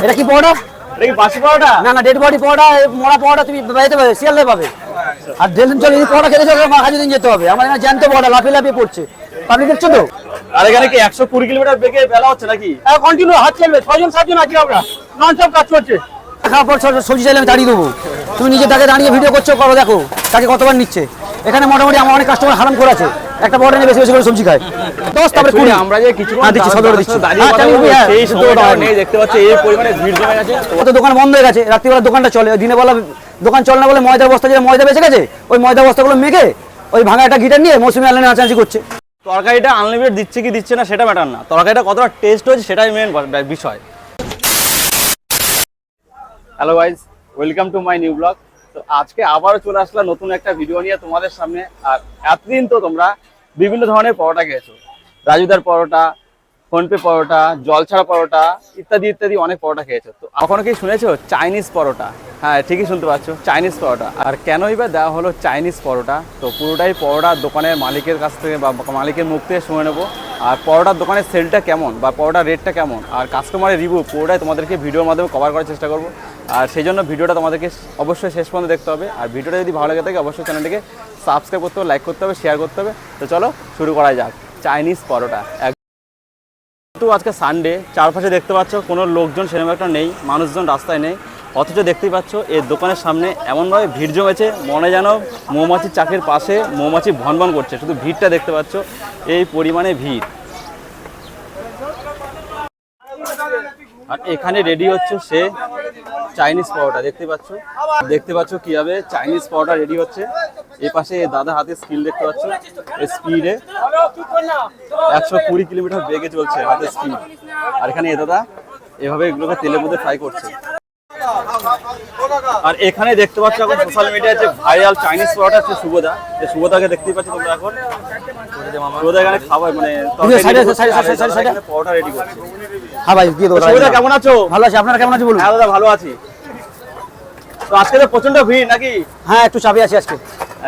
এটা কি পাউডার? এটা কি বাসি পাউডার? না না, ডেড বডি পাউডার, মরা পাউডার তুমি বাইতে পাবে, শিয়ালে পাবে। আর ডেলিন চলে এই পাউডার খেতে চলে মাখা দিন যেতে হবে। আমার এখানে জ্যান্ত পাউডার লাফিয়ে লাফিয়ে পড়ছে, আপনি দেখছো তো? আর এখানে কি 120 কিলোমিটার বেগে বেলা হচ্ছে নাকি? কন্টিনিউ হাত চলবে, 6 জন 7 জন আছি আমরা, নন স্টপ কাজ করছে। খাওয়ার পর সবজি চাইলে আমি তাড়িয়ে দেবো। তুমি নিজে তাকে দাঁড়িয়ে ভিডিও করছো, করো, দেখো তাকে কতবার নিচ্ছে। এখানে মোটামুটি আমার অনেক কাস্টমার হারাম করে আছে, একটা বড় নিয়ে বেশি বেশি করে সবজি খায়। 10 তারপরে 20 আমরা যে কিছু দিচ্ছি, সদর দিচ্ছি। সেই সময়টা নেই, দেখতে পাচ্ছি এই পরিমাণে ভিড় জমে গেছে। তো দোকান বন্ধ হয়ে গেছে, রাত্রিবেলা দোকানটা চলে, দিনে বেলা দোকান চলে না বলে ময়দার বস্তা, যে ময়দা বেঁচে গেছে ওই ময়দা বস্তাগুলো মেখে ওই ভাঙা একটা গিটার নিয়ে মৌসুমি আনলাইনে নাচানাচি করছে। তরকারিটা আনলিমিটেড দিচ্ছে কি দিচ্ছে না সেটা ম্যাটার না, তরকারিটা কতটা টেস্ট হচ্ছে সেটাই মেন বিষয়। Hello guys, welcome to my new blog. তো আজকে আবারও চলে আসলাম নতুন একটা ভিডিও নিয়ে তোমাদের সামনে। আর এতদিন তো তোমরা বিভিন্ন ধরনের পরোটা খেয়েছো, রাজুদার পরোটা, ফোনপে পরোটা, জলছাড়া পরোটা, ইত্যাদি ইত্যাদি অনেক পরোটা খেয়েছো। তো কখনো কি শুনেছো চাইনিজ পরোটা? হ্যাঁ, ঠিকই শুনতে পাচ্ছ, চাইনিজ পরোটা। আর কেনই বা দেওয়া হলো চাইনিজ পরোটা? তো পুরোটাই পরোটা দোকানের মালিকের কাছ থেকে বা মালিকের মুখ থেকে শুনে নেবো। আর পরোটার দোকানের সেলটা কেমন বা পরোটার রেটটা কেমন আর কাস্টমারের রিভিউ পুরোটাই তোমাদেরকে ভিডিওর মাধ্যমে কভার করার চেষ্টা করবো। আর সেই জন্য ভিডিওটা তোমাদেরকে অবশ্যই শেষ পর্যন্ত দেখতে হবে। আর ভিডিওটা যদি ভালো লাগে থাকে অবশ্যই চ্যানেলটিকে সাবস্ক্রাইব করতে হবে, লাইক করতে হবে, শেয়ার করতে হবে। তো চলো শুরু করা যাক চাইনিজ পরোটা। তো আজকে সানডে, চারপাশে দেখতে পাচ্ছ কোনো লোকজন সেরকম একটা নেই, মানুষজন রাস্তায় নেই, অথচ দেখতেই পাচ্ছ এই দোকানের সামনে এমনভাবে ভিড় জমেছে মনে যেন মৌমাছির চাকের পাশে মৌমাছি ভনভন করছে। শুধু ভিড়টা দেখতে পাচ্ছ, এই পরিমাণে ভিড়। আর এখানে রেডি হচ্ছে সে চাইনিজ পরোটা, দেখতে পাচ্ছ কিভাবে চাইনিজ পরোটা রেডি হচ্ছে। এই পাশে দাদা হাতে স্কিল দেখতে পাচ্ছ, স্পিডে 120 কিলোমিটার বেগে চলছে হাতে স্পিড। আর এখানে এ দাদা এভাবে এগুলোকে তেলের মধ্যে ফ্রাই করছে। আর এখানে দেখতে পাচ্ছ এখন সোশ্যাল মিডিয়ায় যে ভাইরাল চাইনিজ পরোটা হচ্ছে শুভদা, এই শুভদাকে দেখতেই পাচ্ছ তোমরা। এখন শুভদা এখানে খাবার মানে পরোটা রেডি করছে। হ্যাঁ ভাই, দিয়ে দেবো। শুভদা কেমন আছো? ভালো আছি, আপনারা কেমন আছেন বলুন? হ্যাঁ দাদা ভালো আছি। তো আজকে তো প্রচন্ড ভিড় নাকি? হ্যাঁ, একটু চাপে আছি আজকে।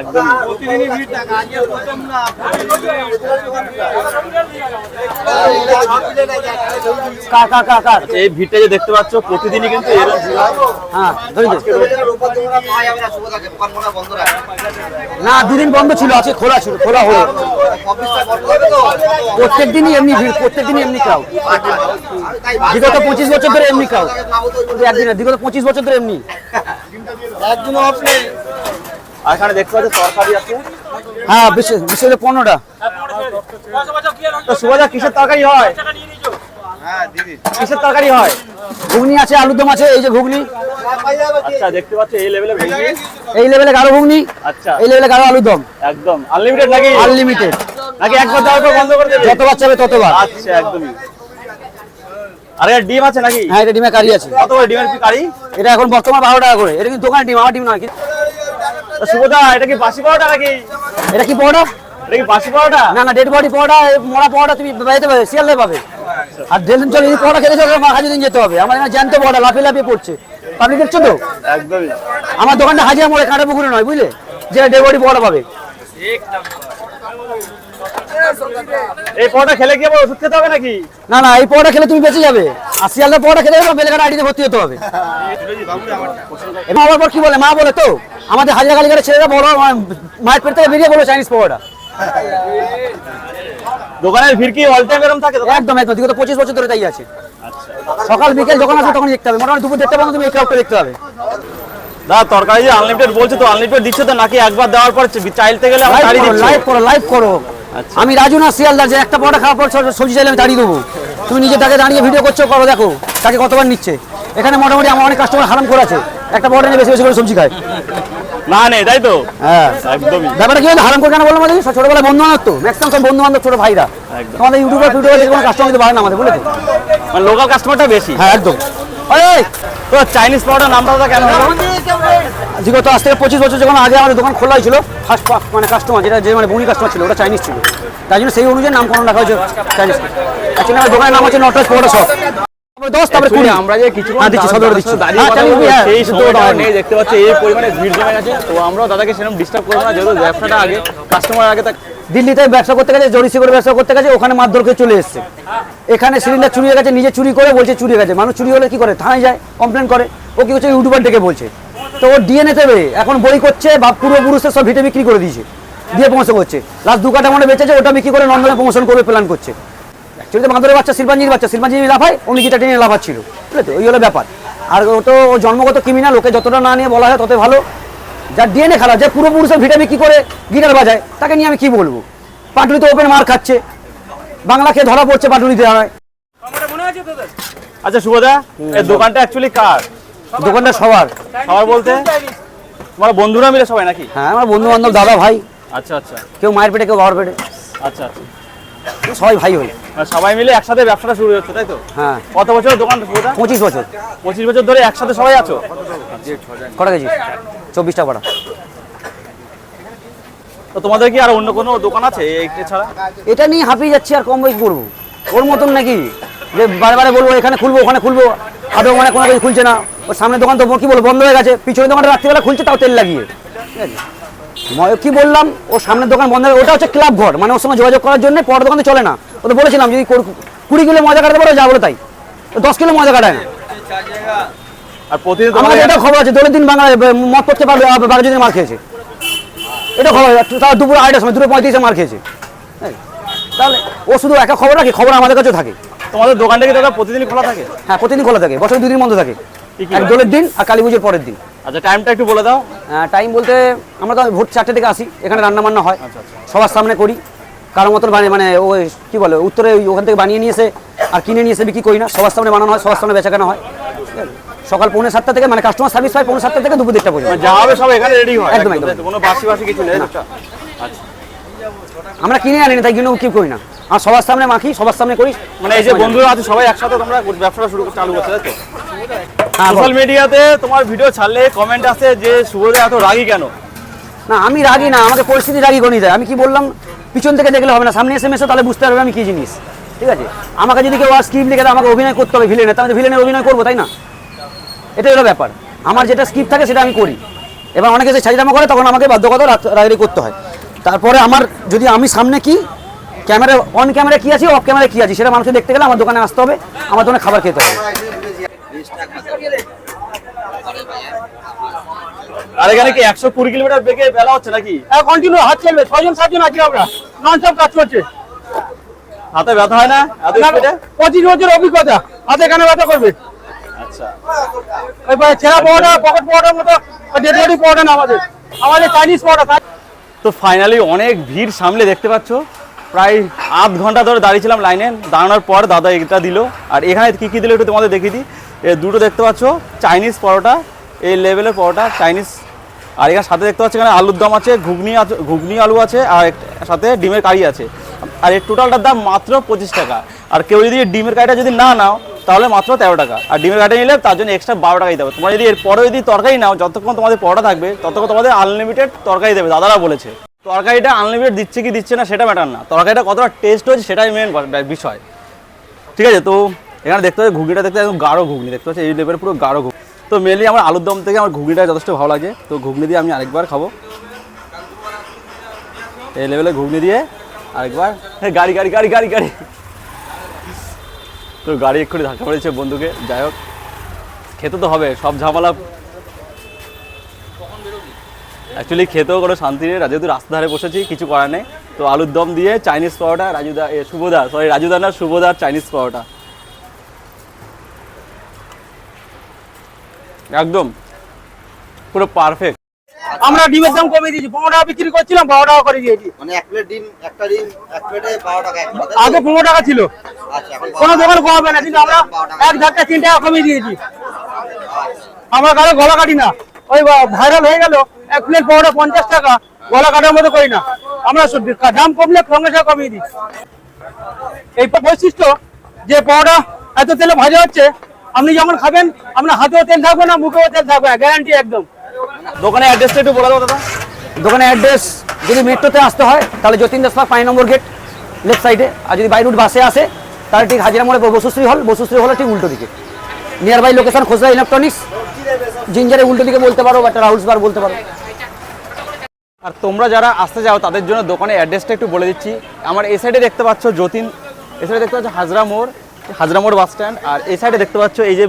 একদম প্রতিদিনই ভিড় থাকে, আজকে প্রথম না। এই ভিড়টা যে দেখতে পাচ্ছ প্রতিদিনই কিন্তু এরকম ভিড় হয়। হ্যাঁ, না, দুদিন বন্ধ ছিল, আজকে খোলা ছিল, খোলা হলো। প্রত্যেকদিনই এমনি ভিড়, প্রত্যেকদিনই এমনি ক্রাউড। বিগত 25 বছর ধরে এমনি ক্রাউড, একদিনে বিগত 25 বছর ধরে এমনি একদিনও অফ নেই। আর এখানে দেখতে পাচ্ছ তরকারি আছে। হ্যাঁ, বিশেষ 15টা। তো শুভদা কিসের তরকারি হয়? কিসের তরকারি হয়? ঘুগনি আছে, আলুর দম আছে, এই যে ঘুগনি। আচ্ছা, দেখতে পাচ্ছ এই লেভেলে ঘুগনি, এই লেভেলে গাঢ় ঘুগনি। আচ্ছা, এই লেভেলে গাঢ় আলুর দম। একদম আনলিমিটেড নাকি? আনলিমিটেড নাকি একবার দেওয়ার পর বন্ধ করে দেবে? যতবার চাবে ততবার। আচ্ছা, একদমই। আর এর ডিম আছে নাকি? হ্যাঁ, এটা ডিমের কারি আছে। কত করে ডিমের কারি? এটা এখন বর্তমান 12 টাকা করে। এটা কিন্তু দোকানের ডিম, আমার ডিম না। শুভদা এটা কি বাসি পাউডার নাকি? এটা কি পাউডার? এটা কি বাসি পাউডার? না না, ডেড বডি পাউডার, মরা পাউডার তুমি বাইতে পাবে, শিয়ালে পাবে। আর ডেলিন চলে এই পাউডার খেতে চলে মাখা দিন যেতে হবে। আমার এখানে জ্যান্ত পাউডার লাফিয়ে লাফিয়ে পড়ছে, আপনি দেখছো তো? একদমই। আমার দোকানটা হাজিরা মোড়ে, কাঁটা পুকুরে নয়, বুঝলে, যেটা ডেড বডি পাউডার পাবে। এই পাউডার খেলে কি আবার ওষুধ খেতে হবে নাকি? না না, এই পাউডার খেলে তুমি বেঁচে যাবে। আর শিয়ালদার পাউডার খেলে বেলেঘাটা আইডিতে ভর্তি হতে হবে। এবং আমার পর কি বলে, মা বলে তো আমাদের হাজিরা কালীঘাটের ছেলেরা বড় মায়ের পেট থেকে বেরিয়ে বলো চাইনিজ পাউডার। দোকানের ভিড় কি অল টাইম এরকম থাকে? একদম একদম, বিগত 25 বছর ধরে তাই আছে। সকাল বিকেল যখন আসবে তখন দেখতে হবে, মোটামুটি দুপুর 1:30 পর্যন্ত তুমি এই ক্রাউডটা দেখতে হবে। দাদা তরকারি যে আনলিমিটেড বলছে, তো আনলিমিটেড দিচ্ছে তো নাকি একবার দেওয়ার পর চাইতে গেলে আমরা তাড়িয়ে দিচ্ছি? লাইভ করো, লাইভ করো। আচ্ছা, আমি রাজু না শিয়ালদার, যে একটা পরোটা খাওয়ার পর সবজি চাইলে আমি তাড়িয়ে দেবো। তুমি নিজে তাকে দাঁড়িয়ে ভিডিও করছো, করো, দেখো তাকে কতবার নিচ্ছে। এখানে মোটামুটি আমার অনেক কাস্টমার হারাম করে আছে, একটা পরোটা নিয়ে বেশি বেশি করে সবজি খায়। না নেই তাই তো? হ্যাঁ, একদমই। ব্যাপারটা কি হলো, হারাম করে কেন বললাম? আমাদের ছোটবেলায় বন্ধু বান্ধব তো, ম্যাক্সিমাম সব বন্ধু বান্ধব, ছোট ভাইরা। তোমাদের ইউটিউবার কোনো কাস্টমার কিন্তু বাড়ে না আমাদের, বুঝলে তো? মানে লোকাল কাস্টমারটা বেশি। হ্যাঁ, একদম। তো চাইনিজ পাউডার নামটা কেন হলো? বিগত আজ থেকে 25 বছর যখন আগে আমাদের দোকান খোলা হয়েছিল, ফার্স্ট মানে কাস্টমার যেটা, যে মানে বনি কাস্টমার ছিল, ওটা চাইনিজ ছিল। তাই জন্য সেই অনুযায়ী নামকরণ রাখা হয়েছে চাইনিজ। অ্যাকচুয়ালি আমার দোকানের নাম হচ্ছে নটরাজ পরোটা শপ। 10 তারপরে 20 আমরা যে কিছু দিচ্ছি, সদর দিচ্ছি। সেই সময়টা নেই, দেখতে পাচ্ছি এই পরিমাণে ভিড় জমে গেছে। তো আমরাও দাদাকে সেরকম ডিস্টার্ব করবো না, যেহেতু ব্যবসাটা আগে, কাস্টমার আগে, দিল্লিতে ব্যবসা করতে গেছে, জরিসি করে ব্যবসা করতে গেছে, ওখানে মারধর করে চলে এসছে। এখানে সিলিন্ডার চুরি হয়ে গেছে, নিজে চুরি করে বলছে চুরি হয়ে গেছে। মানুষ চুরি হলে কি করে, থানায় যায়, কমপ্লেন করে। ও কি হচ্ছে, ইউটিউবার ডেকে বলছে। তো ওর ডিএনএ দেবে, এখন বই করছে, বা পূর্বপুরুষের সব ভিটে বিক্রি করে দিয়েছে, দিয়ে প্রমোশন করছে। লাস্ট 2 কাটা মনে বেঁচেছে, ওটা বিক্রি করে নন্দনে প্রমোশন করবে প্ল্যান করছে। অ্যাকচুয়ালি মাদুরের বাচ্চা, শিল্পাঞ্জির বাচ্চা, শিল্পাঞ্জি লাফায়, অমনি যেটা টেনে লাফাচ্ছিল, বুঝলে তো, ওই হলো ব্যাপার। আর ও তো ও জন্মগত ক্রিমিনাল, ওকে যতটা না নিয়ে বলা হয় তত ভালো। যার ডিএনএ খারাপ, যে পূর্বপুরুষের ভিটে বিক্রি করে গিটার বাজায়, তাকে নিয়ে আমি কি বলবো। পাটুলিতে ওপেন মার খাচ্ছে, বাংলাকে ধরা পড়ছে পাটুলিতে। হয় আচ্ছা শুভদা, এই দোকানটা অ্যাকচুয়ালি কার? দোকানটা সবার। সবার বলতে তোমার বন্ধুরা মিলে সবাই নাকি? হ্যাঁ, আমার বন্ধু বান্ধব, দাদা ভাই, আচ্ছা আচ্ছা কেউ মায়ের পেটে, কেউ বাবার পেটে, আচ্ছা আচ্ছা, সবাই ভাই হই। মানে সবাই মিলে একসাথে ব্যবসাটা শুরু হচ্ছে, তাই তো? হ্যাঁ। কত বছর দোকান শুভদা? 25 বছর। 25 বছর ধরে একসাথে সবাই আছো? কটা গেছি? 24টা পাড়া। তো তোমাদের কি আর অন্য কোনো দোকান আছে এইটা ছাড়া? এটা নিয়ে হাঁপিয়ে যাচ্ছি, আর কম বই করবো। ওর মতন নাকি যে বারে বারে বলবো এখানে খুলবো, ওখানে খুলবো, আদৌ মানে কোনো কিছু খুলছে না। ওর সামনের দোকান তো কি বলবো, বন্ধ হয়ে গেছে। পিছনের দোকানটা রাত্রিবেলা খুলছে, তাও তেল লাগিয়ে। ঠিক আছে, কি বললাম, ওর সামনের দোকান বন্ধ হয়ে, ওটা হচ্ছে ক্লাব ঘর, মানে ওর সঙ্গে যোগাযোগ করার জন্য। পরের দোকানে চলে না। ও তো বলেছিলাম যদি 20 কিলো মজা কাটাতে পারো, যা বলো তাই। 10 কিলো মজা কাটায় না। আর প্রতিদিন আমার তোমাদের এটা খবর আছে, দোলের দিন বাংলায় মদ করতে পারবে, বাঘাযতীনে মার খেয়েছে। এটা খবর, তাও দুপুর 2টার সময়, 2:35 মার খেয়েছে। হ্যাঁ, তাহলে ও শুধু একা খবর রাখে, খবর আমাদের কাছেও থাকে। তোমাদের দোকানটা কি দাদা প্রতিদিন খোলা থাকে? হ্যাঁ, প্রতিদিন খোলা থাকে, বছরে 2 দিন বন্ধ থাকে। কি কি এক দোলের দিন আর কালী পুজোর পরের দিন। আচ্ছা টাইমটা একটু বলে দাও। টাইম বলতে আমরা তো ভোর 4টে থেকে আসি, এখানে রান্না বান্না হয়, আচ্ছা আচ্ছা, সবার সামনে করি। কারোর মতন মানে ওই কি বলে, উত্তরে ওখান থেকে বানিয়ে নিয়ে এসে আর কিনে নিয়ে এসে বিক্রি করি না, সবার সামনে বানানো হয়, সবার সামনে বেচাকেনা হয়। সকাল 6:45 থেকে, মানে কাস্টমার সার্ভিস পাই 7:45 থেকে দুপুর 1টা পর্যন্ত। মানে যা হবে সব এখানে রেডি হয় একদম, একদম। কোনো বাসি বাসি কিছু নেই? আচ্ছা আমরা কিনে আনি না, তাই কিনেও কি করি না, আর সবার সামনে মাখি, সবার সামনে করি। মানে এই যে বন্ধুরা আছে সবাই একসাথে তোমরা ব্যবসাটা চালু করছো, তাই তো? হ্যাঁ, বল। সোশ্যাল মিডিয়াতে তোমার ভিডিও ছাড়লে কমেন্ট আসে যে শুভদা এত রাগী কেন? না, আমি রাগি না, আমাকে পরিস্থিতি রাগি করে দেয়। আমি কি বললাম, পিছন থেকে দেখলে হবে না, সামনে এসে মেশো, তাহলে বুঝতে পারবে আমি কি জিনিস। ঠিক আছে, আমাকে যদি কেউ স্ক্রিপ্ট লিখে দেয়, আমাকে অভিনয় করতে হবে ভিলেনের, তাহলে ভিলেনের অভিনয় করবো, তাই না? এটাই হলো ব্যাপার। আমার যেটা স্ক্রিপ্ট থাকে সেটা আমি করি। এবার অনেকে যে ছাইজামা করে, তখন আমাকে বাধ্যকতা রাগারি করতে হয়। তারপরে আমার যদি আমি সামনে কি ক্যামেরা, অন ক্যামেরা কি আছি, অফ ক্যামেরা কি আছি, সেটা মানুষকে দেখতে গেলে আমার দোকানে আসতে হবে, আমার দোকানে খাবার খেতে হবে। আর এখানে কি 120 কিলোমিটার বেগে বেলা হচ্ছে নাকি? কন্টিনিউ হাত চলবে, 6জন 7জন আছি আমরা, নন স্টপ কাজ করছে। হাতে ব্যথা হয় না এত স্পিডে? 25 বছর অভিজ্ঞতা, হাতে কানে ব্যথা করবে। আচ্ছা, ওই ছেঁড়া পাওয়াটা, পকেট পাওয়াটার মতো ডেলিভারি পাওয়াটা না, আমাদের চাইনিজ পাওয়াটা। তো ফাইনালি অনেক ভিড় সামলে দেখতে পাচ্ছ। প্রায় আধ ঘন্টা ধরে দাঁড়িয়েছিলাম লাইনে, দাঁড়ানোর পর দাদা এটা দিল। আর এখানে কি কি দিল একটু তোমাদের দেখিয়ে দিই। দুটো দেখতে পাচ্ছ চাইনিজ পরোটা, এই লেভেলের পরোটা চাইনিজ। আর এখানে সাথে দেখতে পাচ্ছ এখানে আলুর দম আছে, ঘুগনি আলু আছে, আর সাথে ডিমের কারি আছে। আর এর টোটালটার দাম মাত্র 25 টাকা। আর কেউ যদি ডিমের কারিটা যদি না নাও তাহলে মাত্র 13 টাকা। আর ডিমের কারিটা নিলে তার জন্য এক্সট্রা 12 টাকা দিতে হবে। তোমরা যদি এরপরে যদি তরকারি নাও, যতক্ষণ তোমাদের পরোটা থাকবে ততক্ষণ তোমাদের আনলিমিটেড তরকারি দেবে, দাদারা বলেছে। তরকারিটা আনলিমিটেড দিচ্ছে কি দিচ্ছে না সেটা ম্যাটার না, তরকারিটা কতটা টেস্ট হচ্ছে সেটাই মেন বিষয়। ঠিক আছে, তো এখানে দেখতে পাচ্ছি ঘুগনিটা দেখতে একদম গাঢ় ঘুগনি দেখতে পাচ্ছি, এই লেভেলের পুরো গাঢ় ঘুগনি। তো মেনলি আমার আলুর দম থেকে আমার ঘুগনিটা যথেষ্ট ভালো লাগে, তো ঘুগনি দিয়ে আমি আরেকবার খাবো। এই লেভেলের ঘুগনি দিয়ে আরেকবার। গাড়ি গাড়ি গাড়ি গাড়ি গাড়ি, তো গাড়ি এক্ষুনি ধাক্কা পড়েছে বন্ধুকে। যাই হোক, খেতে তো হবে, সব ঝামেলা অ্যাকচুয়ালি খেতেও কোনো শান্তি নেই, যেহেতু রাস্তা ধারে বসেছি, কিছু করার নেই। তো আলুর দম দিয়ে চাইনিজ পরোটা, শুভদার চাইনিজ পরোটা একদম পুরো পারফেক্ট। আমরা ডিমের দাম কমিয়ে দিয়েছি, 15 টাকা বিক্রি করছিলাম, 12 টাকা করে দিয়েছি। মানে এক প্লেট ডিম, একটা ডিম এক প্লেটে 12 টাকা। আগে 15 টাকা ছিল, আচ্ছা, এখন কোনো দোকানে কমাবে না, কিন্তু আমরা 1 ধাক্কা 3 টাকা কমিয়ে দিয়েছি। আমরা কারো গলা কাটি না, ওই ভাইরাল হয়ে গেল 1 প্লেট পাওয়াটা 50 টাকা, গলা কাটার মতো করি না আমরা। দাম কমলে সঙ্গে সঙ্গে কমিয়ে দিই। এই বৈশিষ্ট্য যে পাওয়াটা এত তেলে ভাজা হচ্ছে, আপনি যখন খাবেন আপনার হাতেও তেল থাকবে না, মুখেও তেল থাকবে না, গ্যারান্টি একদম। দোকানের অ্যাড্রেসটা একটু বলে দাও দাদা। দোকানের অ্যাড্রেস যদি মেট্রোতে আসতে হয় তাহলে যতীন দাস পার্ক 5 নম্বর গেট লেফট সাইডে, আর যদি বাই রুট বাসে আসে তাহলে ঠিক হাজিরা মোড়ে বসুশ্রী হলে ঠিক উল্টো দিকে, নিয়ার বাই লোকেশন খোসরা ইলেকট্রনিক্স, জিঞ্জারে উল্টো দিকে বলতে পারো, বা রাহুলস বার বলতে পারো। আর তোমরা যারা আসতে যাও তাদের জন্য দোকানের অ্যাড্রেসটা একটু বলে দিচ্ছি। আমার এই সাইডে দেখতে পাচ্ছ এই সাইডে দেখতে পাচ্ছ হাজরা মোড় বাস স্ট্যান্ড। আর এই সাইডে দেখতে পাচ্ছ এই যে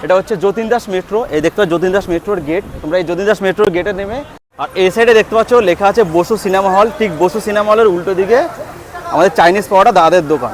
এটা হচ্ছে যতীন দাস মেট্রো। এই দেখতে পাচ্ছ যতীন দাস মেট্রোর গেট। তোমরা এই যতীন দাস মেট্রোর গেটে নেমে আর এই সাইডে দেখতে পাচ্ছ লেখা আছে বসু সিনেমা হল। ঠিক বসু সিনেমা হলের উল্টো দিকে আমাদের চাইনিজ পাওয়াটা দাদাদের দোকান।